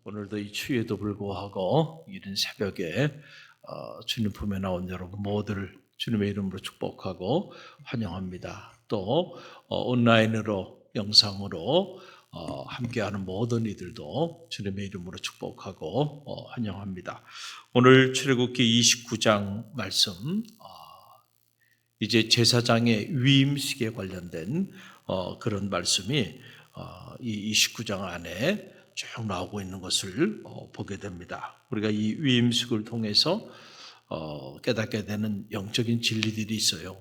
오늘도 이 추위에도 불구하고 이른 새벽에 주님 품에 나온 여러분 모두를 주님의 이름으로 축복하고 환영합니다. 또 온라인으로 영상으로 함께하는 모든 이들도 주님의 이름으로 축복하고 환영합니다. 오늘 출애굽기 29장 말씀, 이제 제사장의 위임식에 관련된 그런 말씀이 이 29장 안에 쭉 나오고 있는 것을 보게 됩니다. 우리가 이 위임식을 통해서 깨닫게 되는 영적인 진리들이 있어요.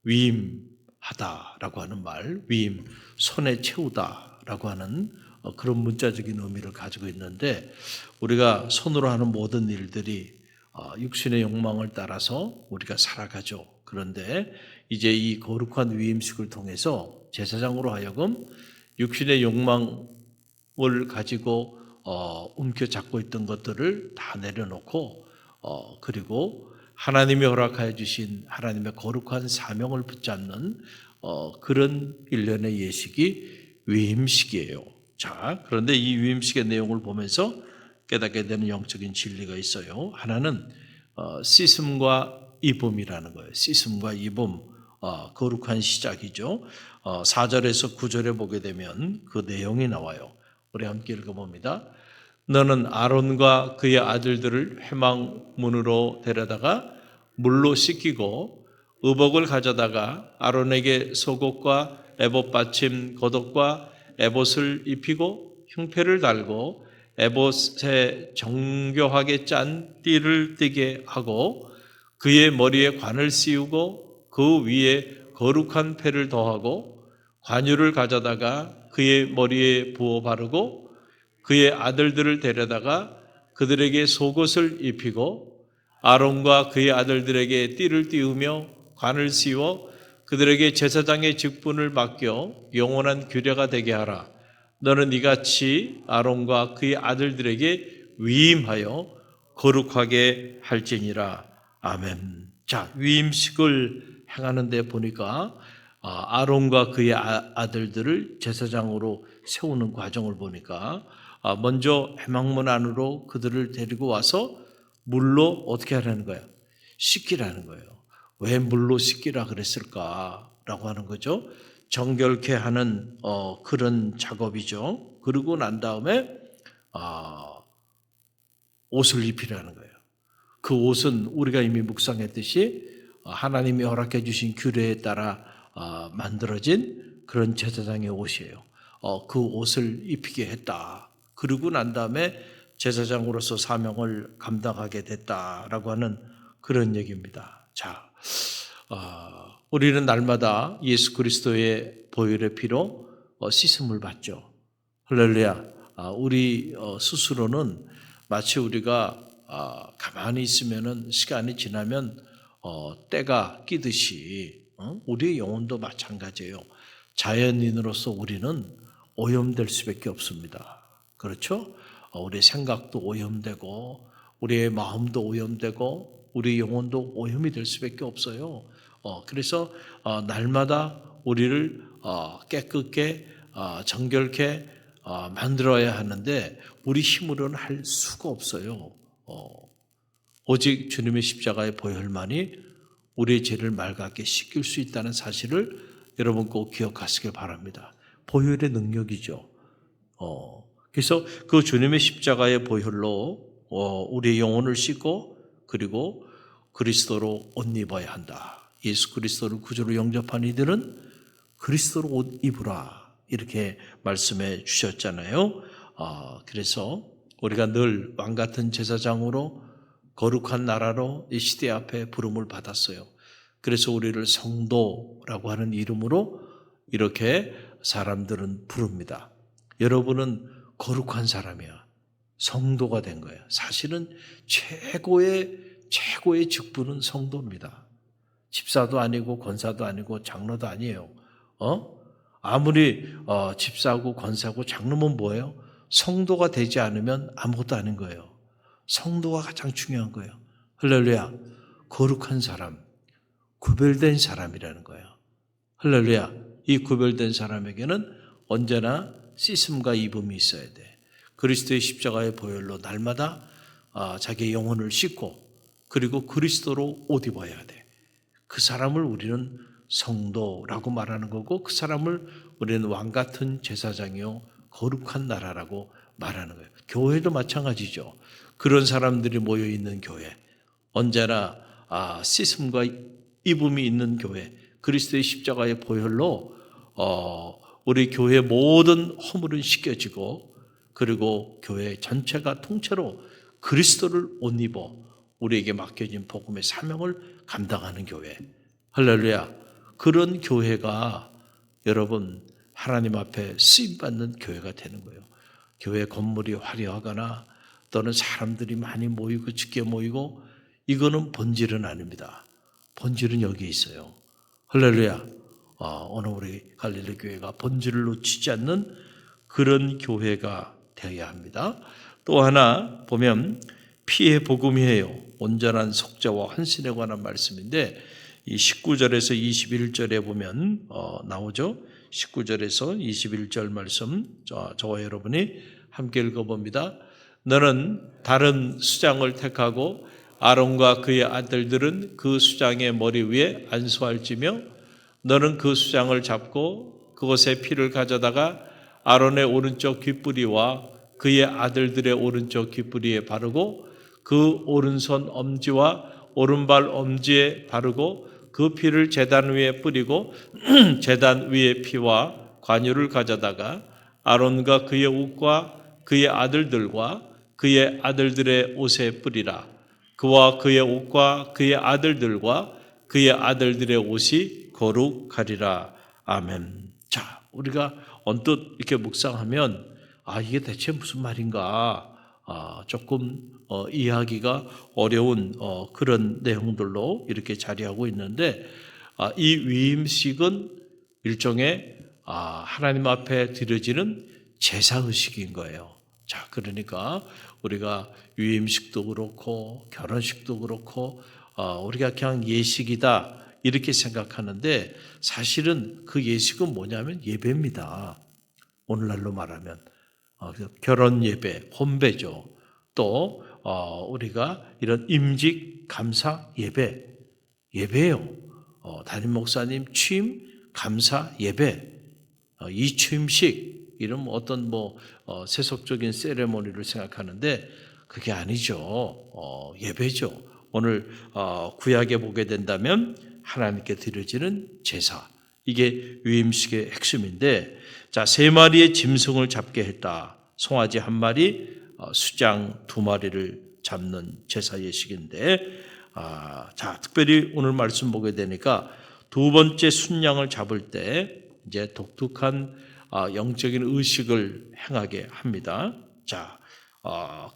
위임하다라고 하는 말, 위임, 손에 채우다라고 하는 그런 문자적인 의미를 가지고 있는데, 우리가 손으로 하는 모든 일들이 육신의 욕망을 따라서 우리가 살아가죠. 그런데 이제 이 거룩한 위임식을 통해서 제사장으로 하여금 육신의 욕망을 가지고 움켜잡고 있던 것들을 다 내려놓고 그리고 하나님이 허락하여 주신 하나님의 거룩한 사명을 붙잡는 그런 일련의 예식이 위임식이에요. 자, 그런데 이 위임식의 내용을 보면서 깨닫게 되는 영적인 진리가 있어요. 하나는 씻음과 이봄이라는 거예요. 씻음과 이봄, 거룩한 시작이죠. 4절에서 9절에 보게 되면 그 내용이 나와요. 우리 함께 읽어봅니다. 너는 아론과 그의 아들들을 회막문으로 데려다가 물로 씻기고 의복을 가져다가 아론에게 속옷과 에봇 받침 겉옷과 에봇을 입히고 흉패를 달고 에봇에 정교하게 짠 띠를 띠게 하고 그의 머리에 관을 씌우고 그 위에 거룩한 패를 더하고 관유를 가져다가 그의 머리에 부어 바르고 그의 아들들을 데려다가 그들에게 속옷을 입히고 아론과 그의 아들들에게 띠를 띄우며 관을 씌워 그들에게 제사장의 직분을 맡겨 영원한 규례가 되게 하라. 너는 이같이 아론과 그의 아들들에게 위임하여 거룩하게 할지니라. 아멘. 자, 위임식을 행하는 데 보니까 아론과 그의 아들들을 제사장으로 세우는 과정을 보니까 먼저 회막문 안으로 그들을 데리고 와서 물로 어떻게 하라는 거예요? 씻기라는 거예요. 왜 물로 씻기라 그랬을까라고 하는 거죠. 정결케 하는 그런 작업이죠. 그러고 난 다음에 옷을 입히라는 거예요. 그 옷은 우리가 이미 묵상했듯이 하나님이 허락해 주신 규례에 따라 만들어진 그런 제사장의 옷이에요. 그 옷을 입히게 했다. 그러고 난 다음에 제사장으로서 사명을 감당하게 됐다라고 하는 그런 얘기입니다. 자, 우리는 날마다 예수 그리스도의 보혈의 피로 씻음을 받죠. 할렐루야. 우리 스스로는 마치 우리가 가만히 있으면은 시간이 지나면 때가 끼듯이 우리의 영혼도 마찬가지예요. 자연인으로서 우리는 오염될 수밖에 없습니다. 그렇죠? 우리의 생각도 오염되고 우리의 마음도 오염되고 우리 영혼도 오염이 될 수밖에 없어요. 그래서 날마다 우리를 깨끗게 정결케 만들어야 하는데 우리 힘으로는 할 수가 없어요. 오직 주님의 십자가의 보혈만이 우리의 죄를 맑게 씻길 수 있다는 사실을 여러분 꼭 기억하시길 바랍니다. 보혈의 능력이죠. 그래서 그 주님의 십자가의 보혈로 우리의 영혼을 씻고 그리고 그리스도로 옷 입어야 한다. 예수 그리스도를 구주로 영접한 이들은 그리스도로 옷 입으라 이렇게 말씀해 주셨잖아요. 그래서 우리가 늘 왕같은 제사장으로 거룩한 나라로 이 시대 앞에 부름을 받았어요. 그래서 우리를 성도라고 하는 이름으로 이렇게 사람들은 부릅니다. 여러분은 거룩한 사람이야. 성도가 된 거야. 사실은 최고의 직분은 성도입니다. 집사도 아니고 권사도 아니고 장로도 아니에요. 아무리 집사고 권사고 장로면 뭐예요? 성도가 되지 않으면 아무것도 아닌 거예요. 성도가 가장 중요한 거예요. 할렐루야. 거룩한 사람, 구별된 사람이라는 거예요. 할렐루야. 이 구별된 사람에게는 언제나 씻음과 입음이 있어야 돼. 그리스도의 십자가의 보혈로 날마다 자기의 영혼을 씻고 그리고 그리스도로 옷 입어야 돼. 그 사람을 우리는 성도라고 말하는 거고 그 사람을 우리는 왕같은 제사장이요 거룩한 나라라고 말하는 거예요. 교회도 마찬가지죠. 그런 사람들이 모여 있는 교회, 언제나 씻음과 입음이 있는 교회, 그리스도의 십자가의 보혈로 우리 교회 모든 허물은 씻겨지고 그리고 교회 전체가 통째로 그리스도를 옷 입어 우리에게 맡겨진 복음의 사명을 감당하는 교회. 할렐루야. 그런 교회가 여러분 하나님 앞에 쓰임받는 교회가 되는 거예요. 교회 건물이 화려하거나 또는 사람들이 많이 모이고 짙게 모이고 이거는 본질은 아닙니다. 본질은 여기 있어요. 할렐루야. 오늘 우리 갈릴리 교회가 본질을 놓치지 않는 그런 교회가 되어야 합니다. 또 하나 보면 피의 복음이에요. 온전한 속죄와 헌신에 관한 말씀인데 이 19절에서 21절에 보면 나오죠. 19절에서 21절 말씀 저와 여러분이 함께 읽어봅니다. 너는 다른 수장을 택하고 아론과 그의 아들들은 그 수장의 머리 위에 안수할지며 너는 그 수장을 잡고 그곳에 피를 가져다가 아론의 오른쪽 귓뿌리와 그의 아들들의 오른쪽 귓뿌리에 바르고 그 오른손 엄지와 오른발 엄지에 바르고 그 피를 제단 위에 뿌리고 제단 위의 피와 관유를 가져다가 아론과 그의 옷과 그의 아들들과 그의 아들들의 옷에 뿌리라. 그와 그의 옷과 그의 아들들과 그의 아들들의 옷이 거룩하리라. 아멘. 자, 우리가 언뜻 이렇게 묵상하면 이게 대체 무슨 말인가 조금 이해하기가 어려운 그런 내용들로 이렇게 자리하고 있는데 이 위임식은 일종의 하나님 앞에 드려지는 제사의식인 거예요. 자, 그러니까 우리가 위임식도 그렇고 결혼식도 그렇고 우리가 그냥 예식이다 이렇게 생각하는데 사실은 그 예식은 뭐냐면 예배입니다. 오늘날로 말하면 결혼 예배, 혼배죠. 또 우리가 이런 임직 감사 예배예요. 담임 목사님 취임 감사 예배, 이취임식 이런 어떤 세속적인 세레모니를 생각하는데 그게 아니죠. 예배죠. 오늘 구약에 보게 된다면 하나님께 드려지는 제사, 이게 위임식의 핵심인데, 자, 3마리의 짐승을 잡게 했다. 송아지 1마리, 수장 2마리를 잡는 제사 예식인데, 자, 특별히 오늘 말씀 보게 되니까 2번째 순양을 잡을 때 이제 독특한 영적인 의식을 행하게 합니다. 자,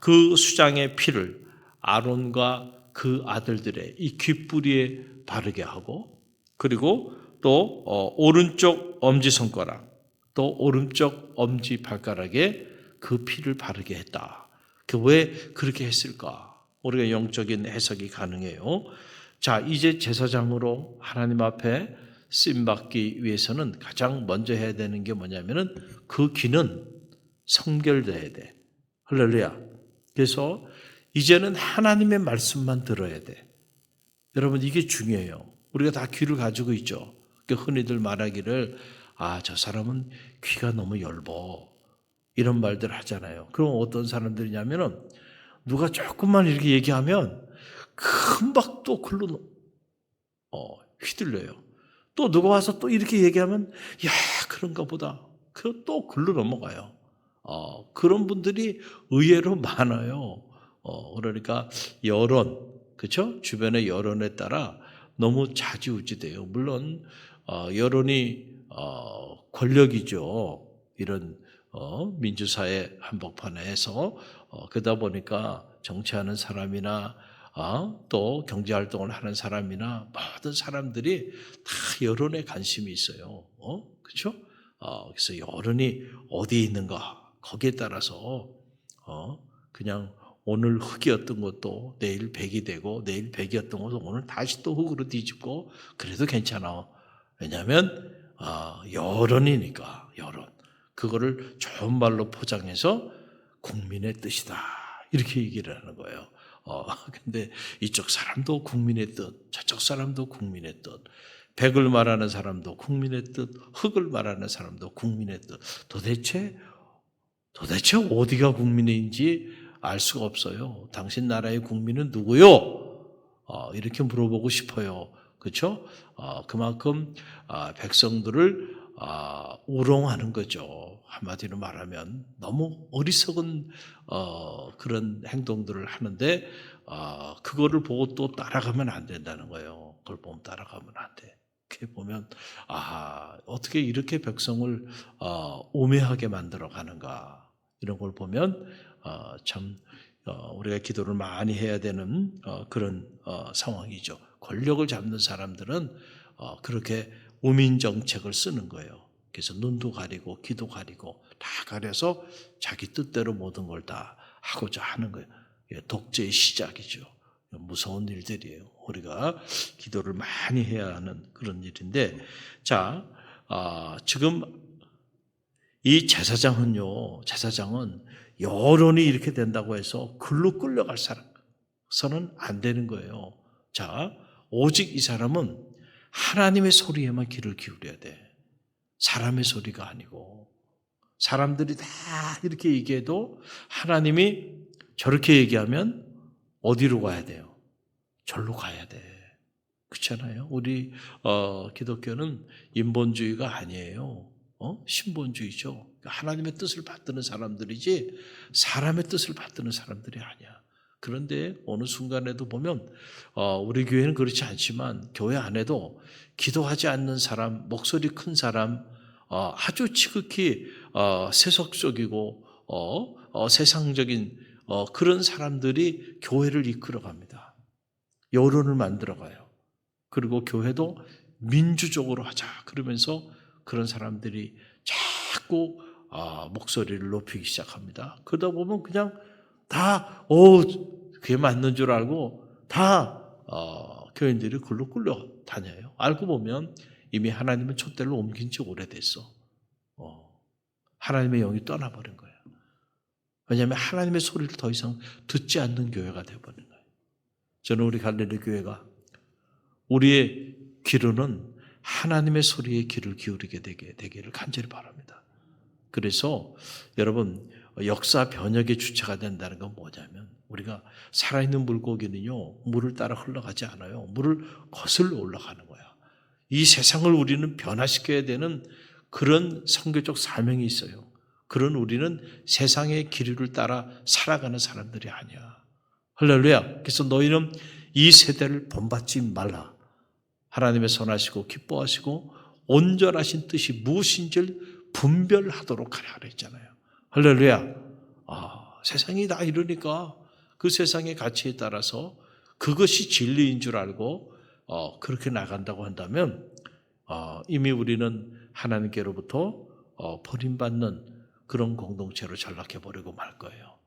그 수장의 피를 아론과 그 아들들의 이 귓뿌리에 바르게 하고, 그리고 또 오른쪽 엄지손가락, 또 오른쪽 엄지발가락에 그 피를 바르게 했다. 왜 그렇게 했을까? 우리가 영적인 해석이 가능해요. 자, 이제 제사장으로 하나님 앞에 쓰임받기 위해서는 가장 먼저 해야 되는 게 뭐냐면은 그 귀는 성결돼야 돼. 할렐루야. 그래서 이제는 하나님의 말씀만 들어야 돼. 여러분, 이게 중요해요. 우리가 다 귀를 가지고 있죠. 흔히들 말하기를 저 사람은 귀가 너무 엷어, 이런 말들 하잖아요. 그럼 어떤 사람들이냐면은 누가 조금만 이렇게 얘기하면 금방 또 글로 휘둘려요. 또 누가 와서 또 이렇게 얘기하면 그런가 보다. 또 글로 넘어가요. 그런 분들이 의외로 많아요. 그러니까 여론, 그렇죠? 주변의 여론에 따라 너무 좌지우지돼요. 물론 여론이 권력이죠. 이런 민주사회 한복판에서 그러다 보니까 정치하는 사람이나 또 경제활동을 하는 사람이나 모든 사람들이 다 여론에 관심이 있어요. 그렇죠? 그래서 여론이 어디에 있는가 거기에 따라서 그냥 오늘 흙이었던 것도 내일 백이 되고 내일 백이었던 것도 오늘 다시 또 흙으로 뒤집고 그래도 괜찮아. 왜냐하면 여론이니까. 여론. 그거를 좋은 말로 포장해서 국민의 뜻이다. 이렇게 얘기를 하는 거예요. 근데 이쪽 사람도 국민의 뜻, 저쪽 사람도 국민의 뜻, 백을 말하는 사람도 국민의 뜻, 흑을 말하는 사람도 국민의 뜻. 도대체 어디가 국민인지 알 수가 없어요. 당신 나라의 국민은 누구요? 이렇게 물어보고 싶어요. 그렇죠? 그만큼 백성들을 우롱하는 거죠. 한마디로 말하면 너무 어리석은 그런 행동들을 하는데 그거를 보고 또 따라가면 안 된다는 거예요. 그걸 보면 따라가면 안 돼. 이렇게 보면 어떻게 이렇게 백성을 오매하게 만들어 가는가 이런 걸 보면 참 우리가 기도를 많이 해야 되는 그런 상황이죠. 권력을 잡는 사람들은 그렇게 우민 정책을 쓰는 거예요. 그래서 눈도 가리고 귀도 가리고 다 가려서 자기 뜻대로 모든 걸 다 하고자 하는 거예요. 독재의 시작이죠. 무서운 일들이에요. 우리가 기도를 많이 해야 하는 그런 일인데, 자, 지금 이 제사장은 여론이 이렇게 된다고 해서 글로 끌려갈 사람서는 안 되는 거예요. 자, 오직 이 사람은 하나님의 소리에만 귀를 기울여야 돼. 사람의 소리가 아니고. 사람들이 다 이렇게 얘기해도 하나님이 저렇게 얘기하면 어디로 가야 돼요? 절로 가야 돼. 그렇잖아요. 우리 기독교는 인본주의가 아니에요. 신본주의죠. 하나님의 뜻을 받드는 사람들이지 사람의 뜻을 받드는 사람들이 아니야. 그런데 어느 순간에도 보면 우리 교회는 그렇지 않지만 교회 안에도 기도하지 않는 사람, 목소리 큰 사람, 아주 지극히 세속적이고 세상적인 그런 사람들이 교회를 이끌어갑니다. 여론을 만들어가요. 그리고 교회도 민주적으로 하자 그러면서 그런 사람들이 자꾸 목소리를 높이기 시작합니다. 그러다 보면 그냥 다 그게 맞는 줄 알고 다 교인들이 글로 끌려 다녀요. 알고 보면 이미 하나님은 촛대를 옮긴 지 오래됐어. 하나님의 영이 떠나버린 거예요. 왜냐하면 하나님의 소리를 더 이상 듣지 않는 교회가 되어버린 거예요. 저는 우리 갈릴리 교회가 우리의 귀로는 하나님의 소리에 귀를 기울이게 되기를 간절히 바랍니다. 그래서 여러분 역사 변혁의 주체가 된다는 건 뭐냐면 우리가 살아있는 물고기는요 물을 따라 흘러가지 않아요. 물을 거슬러 올라가는 거야. 이 세상을 우리는 변화시켜야 되는 그런 선교적 사명이 있어요. 그런 우리는 세상의 기류를 따라 살아가는 사람들이 아니야. 할렐루야. 그래서 너희는 이 세대를 본받지 말라. 하나님의 선하시고 기뻐하시고 온전하신 뜻이 무엇인지를 분별하도록 하라 그랬잖아요. 할렐루야. 세상이 다 이러니까 그 세상의 가치에 따라서 그것이 진리인 줄 알고 그렇게 나간다고 한다면 이미 우리는 하나님께로부터 버림받는 그런 공동체로 전락해버리고 말 거예요.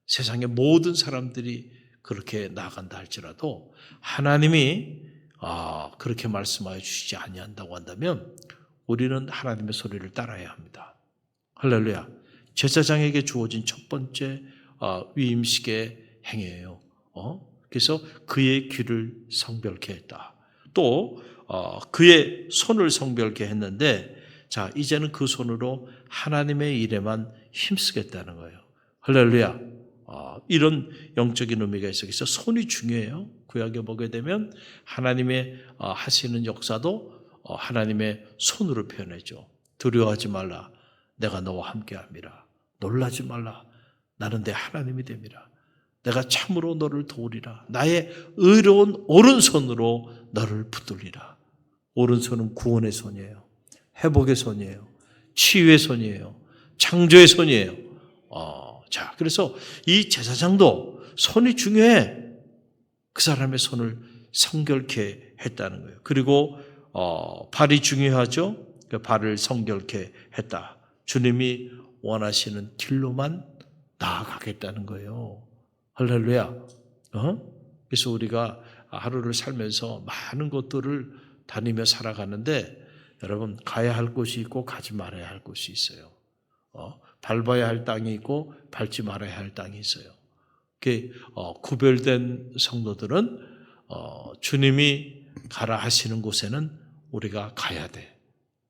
세상의 모든 사람들이 그렇게 나간다 할지라도 하나님이 그렇게 말씀하여 주시지 아니한다고 한다면 우리는 하나님의 소리를 따라야 합니다. 할렐루야. 제사장에게 주어진 첫 번째 위임식의 행위예요. 그래서 그의 귀를 성별케 했다. 또 그의 손을 성별케 했는데 자 이제는 그 손으로 하나님의 일에만 힘쓰겠다는 거예요. 할렐루야. 이런 영적인 의미가 있어. 그래서 손이 중요해요. 구약에 보게 되면 하나님의 하시는 역사도 하나님의 손으로 표현해줘. 두려워하지 말라. 내가 너와 함께함이라. 놀라지 말라. 나는 내 하나님이 됨이라. 내가 참으로 너를 도우리라. 나의 의로운 오른손으로 너를 붙들리라. 오른손은 구원의 손이에요. 회복의 손이에요. 치유의 손이에요. 창조의 손이에요. 자, 그래서 이 제사장도 손이 중요해. 그 사람의 손을 성결케 했다는 거예요. 그리고 발이 중요하죠. 그 발을 성결케 했다. 주님이 원하시는 길로만 나아가겠다는 거예요. 할렐루야. 그래서 우리가 하루를 살면서 많은 곳들을 다니며 살아가는데 여러분 가야 할 곳이 있고 가지 말아야 할 곳이 있어요. 밟아야 할 땅이 있고 밟지 말아야 할 땅이 있어요. 구별된 성도들은 주님이 가라 하시는 곳에는 우리가 가야 돼.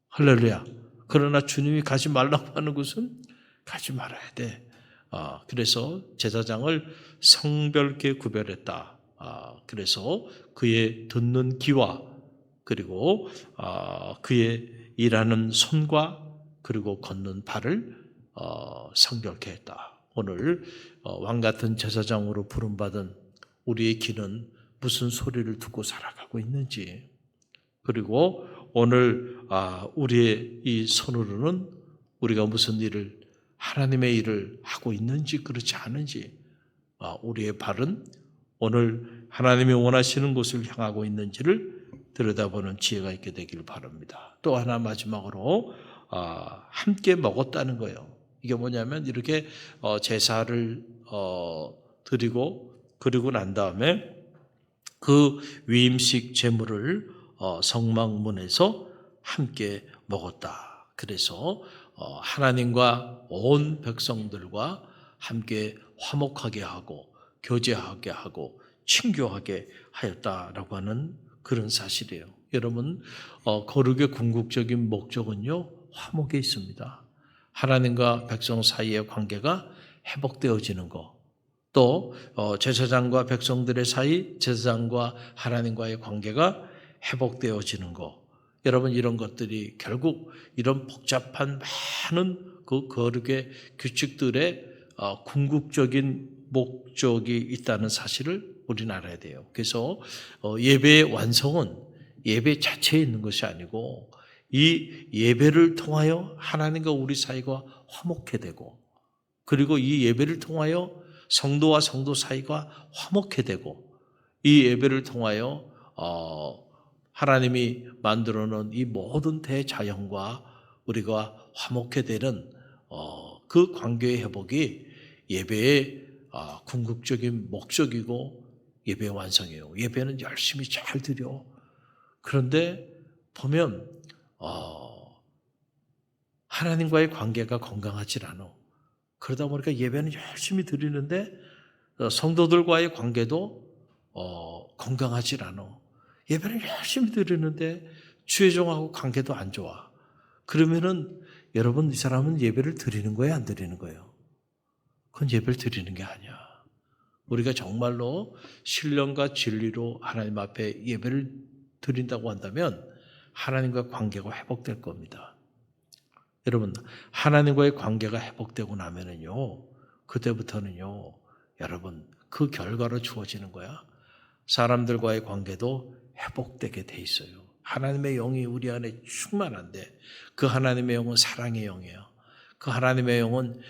할렐루야. 그러나 주님이 가지 말라고 하는 곳은 가지 말아야 돼. 그래서 제사장을 성별케 구별했다. 그래서 그의 듣는 귀와 그리고 그의 일하는 손과 그리고 걷는 발을 성별케 했다. 오늘 왕 같은 제사장으로 부름받은 우리의 귀는 무슨 소리를 듣고 살아가고 있는지, 그리고 오늘 우리의 이 손으로는 우리가 무슨 일을, 하나님의 일을 하고 있는지 그렇지 않은지, 우리의 발은 오늘 하나님이 원하시는 곳을 향하고 있는지를 들여다보는 지혜가 있게 되길 바랍니다. 또 하나 마지막으로 함께 먹었다는 거예요. 이게 뭐냐면 이렇게 제사를 드리고 그리고 난 다음에 그 위임식 제물을 성막문에서 함께 먹었다. 그래서 하나님과 온 백성들과 함께 화목하게 하고 교제하게 하고 친교하게 하였다라고 하는 그런 사실이에요. 여러분, 거룩의 궁극적인 목적은요, 화목에 있습니다. 하나님과 백성 사이의 관계가 회복되어지는 것, 또 제사장과 백성들의 사이, 제사장과 하나님과의 관계가 회복되어지는 것, 여러분, 이런 것들이 결국 이런 복잡한 많은 그 거룩의 규칙들의 궁극적인 목적이 있다는 사실을 우리는 알아야 돼요. 그래서 예배의 완성은 예배 자체에 있는 것이 아니고 이 예배를 통하여 하나님과 우리 사이가 화목해 되고, 그리고 이 예배를 통하여 성도와 성도 사이가 화목해 되고, 이 예배를 통하여 하나님이 만들어 놓은 이 모든 대자연과 우리가 화목해 되는 그 관계의 회복이 예배의 궁극적인 목적이고 예배의 완성이에요. 예배는 열심히 잘 드려. 그런데 보면 하나님과의 관계가 건강하지 않아. 그러다 보니까 예배는 열심히 드리는데 성도들과의 관계도 건강하지 않아. 예배를 열심히 드리는데 주의종하고 관계도 안 좋아. 그러면은 여러분, 이 사람은 예배를 드리는 거예요, 안 드리는 거예요? 그건 예배를 드리는 게 아니야. 우리가 정말로 신령과 진리로 하나님 앞에 예배를 드린다고 한다면 하나님과 관계가 회복될 겁니다. 여러분, 하나님과의 관계가 회복되고 나면은요, 그때부터는요, 여러분, 그 결과로 주어지는 거야. 사람들과의 관계도 회복되게 돼 있어요. 하나님의 영이 우리 안에 충만한데 그 하나님의 영은 사랑의 영이에요. 그 하나님의 영은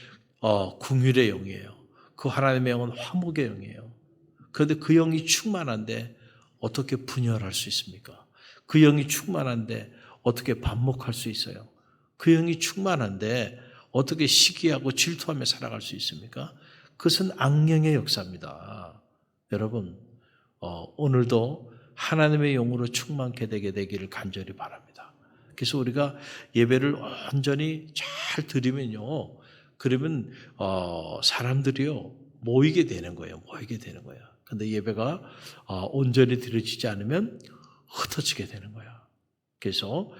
긍휼의 영이에요. 그 하나님의 영은 화목의 영이에요. 그런데 그 영이 충만한데 어떻게 분열할 수 있습니까? 그 영이 충만한데 어떻게 반목할 수 있어요? 그 영이 충만한데 어떻게 시기하고 질투하며 살아갈 수 있습니까? 그것은 악령의 역사입니다. 여러분, 오늘도 하나님의 영으로 충만케 되게 되기를 간절히 바랍니다. 그래서 우리가 예배를 온전히 잘 드리면요, 그러면 사람들이요 모이게 되는 거예요. 모이게 되는 거야. 근데 예배가 온전히 드려지지 않으면 흩어지게 되는 거야. 그래서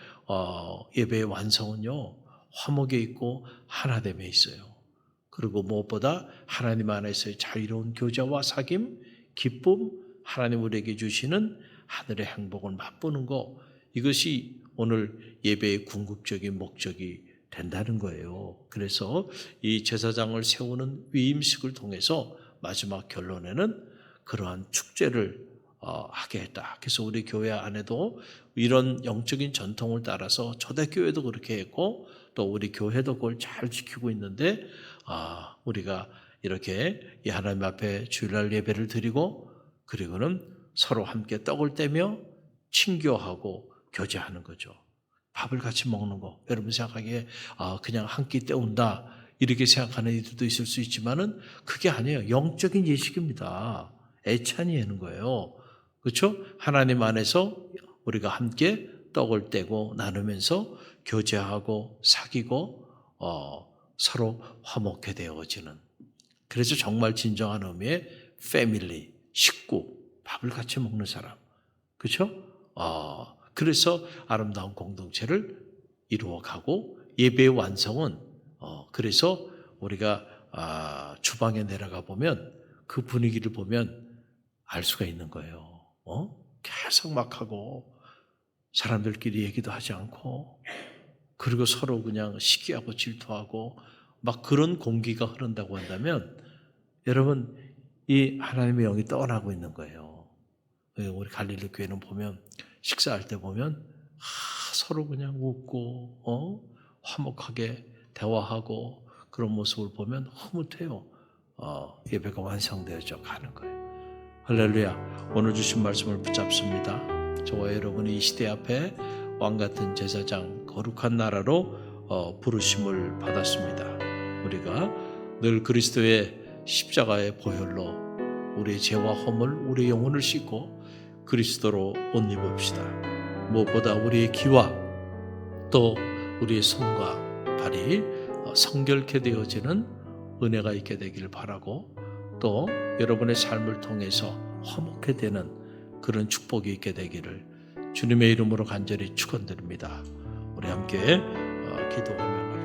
예배의 완성은요, 화목에 있고 하나됨에 있어요. 그리고 무엇보다 하나님 안에서의 자유로운 교제와 사귐, 기쁨, 하나님 우리에게 주시는 하늘의 행복을 맛보는 것, 이것이 오늘 예배의 궁극적인 목적이 된다는 거예요. 그래서 이 제사장을 세우는 위임식을 통해서 마지막 결론에는 그러한 축제를 하게 했다. 그래서 우리 교회 안에도 이런 영적인 전통을 따라서 초대교회도 그렇게 했고 또 우리 교회도 그걸 잘 지키고 있는데, 우리가 이렇게 이 하나님 앞에 주일날 예배를 드리고 그리고는 서로 함께 떡을 떼며 친교하고 교제하는 거죠. 밥을 같이 먹는 거. 여러분 생각하기에 그냥 한 끼 때운다 이렇게 생각하는 이들도 있을 수 있지만은 그게 아니에요. 영적인 예식입니다. 애찬이 하는 거예요. 그렇죠? 하나님 안에서 우리가 함께 떡을 떼고 나누면서 교제하고 사귀고 서로 화목해 되어지는, 그래서 정말 진정한 의미의 패밀리, 식구, 밥을 같이 먹는 사람, 그렇죠? 그래서 아름다운 공동체를 이루어가고, 예배의 완성은 그래서 우리가 주방에 내려가 보면 그 분위기를 보면 알 수가 있는 거예요. 계속 막 하고 사람들끼리 얘기도 하지 않고, 그리고 서로 그냥 시기하고 질투하고 막 그런 공기가 흐른다고 한다면, 여러분, 이 하나님의 영이 떠나고 있는 거예요. 우리 갈릴리 교회는 보면 식사할 때 보면 서로 그냥 웃고 화목하게 대화하고 그런 모습을 보면 흐뭇해요. 예배가 완성되어져 가는 거예요. 할렐루야. 오늘 주신 말씀을 붙잡습니다. 저와 여러분이 이 시대 앞에 왕같은 제사장, 거룩한 나라로 부르심을 받았습니다. 우리가 늘 그리스도의 십자가의 보혈로 우리의 죄와 허물, 우리의 영혼을 씻고 그리스도로 옷 입읍시다. 무엇보다 우리의 귀와 또 우리의 손과 발이 성결케 되어지는 은혜가 있게 되기를 바라고, 또 여러분의 삶을 통해서 화목해 되는 그런 축복이 있게 되기를 주님의 이름으로 간절히 축원드립니다. 우리 함께 기도하며